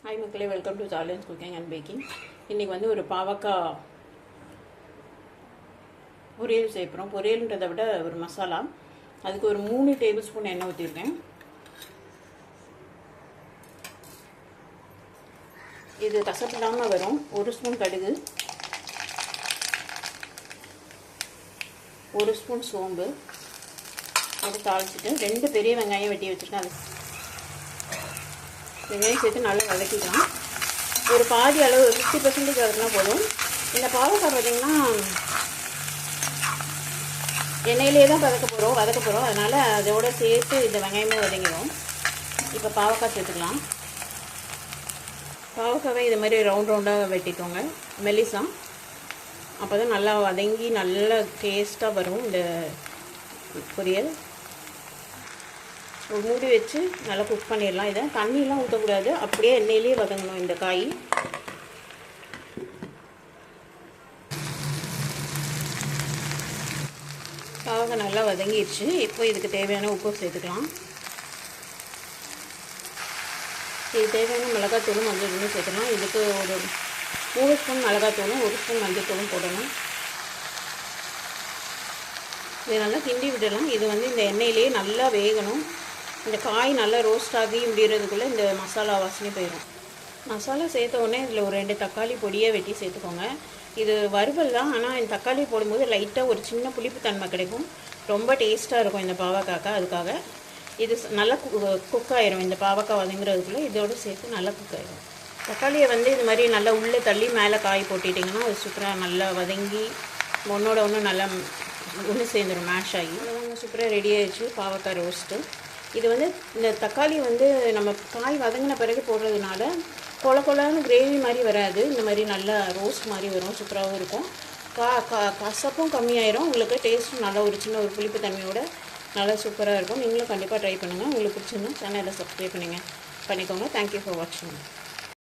Hi மக்களே, welcome to ஜாலியன்ஸ் cooking and baking. இன்றைக்கி வந்து ஒரு பாவக்காய் பொரியல் செய்யப்படுறோம். பொரியல்ன்றதை விட ஒரு மசாலா. அதுக்கு ஒரு 3 டேபிள் ஸ்பூன் எண்ணெய் ஊற்றிருக்கேன். இது கசப்பில்லாமல் வரும். 1 ஸ்பூன் கடுகு, 1 ஸ்பூன் சோம்பு போட்டு தாளிச்சிட்டு 2 பெரிய வெங்காயம் வெட்டி வச்சுருக்கேன். அது வெங்காயம் சேர்த்து நல்லா வதக்கிக்கலாம். ஒரு பாதி அளவு 50% வதக்கினா போதும். இந்த பாவக்காய் பார்த்திங்கன்னா எண்ணெயிலே தான் வதக்க போகிறோம். அதனால் அதோடு சேர்த்து இந்த வெங்காயமே வதங்கிடும். இப்போ பாவக்காய் சேர்த்துக்கலாம். பாவக்காவை இது மாதிரி ரவுண்டாக வெட்டிக்கோங்க, மெல்லிசா. அப்போ தான் நல்லா வதங்கி நல்லா டேஸ்ட்டாக வரும் இந்த பொரியல். ஒரு மூடி வச்சு நல்லா குக் பண்ணிடலாம். இதை தண்ணியெலாம் ஊற்றக்கூடாது, அப்படியே எண்ணெயிலே வதங்கணும் இந்த காய். பாவக்காய் நல்லா வதங்கிடுச்சு. இப்போ இதுக்கு தேவையான உப்பு சேர்த்துக்கலாம். இது தேவையான மிளகாத்தூளும் மஞ்சள் சேர்த்துக்கலாம். இதுக்கு ஒரு 3 ஸ்பூன் மிளகாத்தூளும் 1 ஸ்பூன் மஞ்சள் தூளும் போடணும். இது நல்லா கிண்டி விடலாம். இது வந்து இந்த எண்ணெயிலே நல்லா வேகணும். இந்த காய் நல்லா ரோஸ்ட் ஆகி முடிகிறதுக்குள்ளே இந்த மசாலா வாசனை போயிடும். மசாலா சேர்த்த உடனே இதில் ஒரு 2 தக்காளி பொடியாக வெட்டி சேர்த்துக்கோங்க. இது வறுவல் தான், ஆனால் இந்த தக்காளி போடும்போது லைட்டாக ஒரு சின்ன புளிப்பு தன்மை கிடைக்கும். ரொம்ப டேஸ்ட்டாக இருக்கும் இந்த பாவக்காய். அதுக்காக இது நல்லா குக் ஆயிரும். இந்த பாவக்காய் வதங்குறதுக்குள்ளே இதோடு சேர்த்து நல்லா குக் ஆயிரும். தக்காளியை வந்து இது மாதிரி நல்லா உள்ளே தள்ளி மேலே காய் போட்டிட்டிங்கன்னா அது சூப்பராக நல்லா வதங்கி ஒன்றோட ஒன்று நல்லா ஒன்று சேர்ந்துடும், மேஷ் ஆகி. சூப்பராக ரெடி ஆகிடுச்சு பாவக்காய் ரோஸ்ட்டு. இது வந்து இந்த தக்காளி வந்து நம்ம காய் வதங்கின பிறகு போடுறதுனால கொலன்னு கிரேவி மாதிரி வராது. இந்த மாதிரி நல்லா ரோஸ்ட் மாதிரி வரும், சூப்பராகவும் இருக்கும். கசப்பும் கம்மியாயிரும். உங்களுக்கு டேஸ்ட்டும் நல்லா ஒரு சின்ன ஒரு புளிப்பு தன்மையோட நல்லா சூப்பராக இருக்கும். நீங்களும் கண்டிப்பாக ட்ரை பண்ணுங்கள். உங்களுக்கு பிடிச்சிருந்தா சேனலை சப்ஸ்கிரைப் பண்ணிக்கோங்க. தேங்க்யூ ஃபார் வாட்சிங்.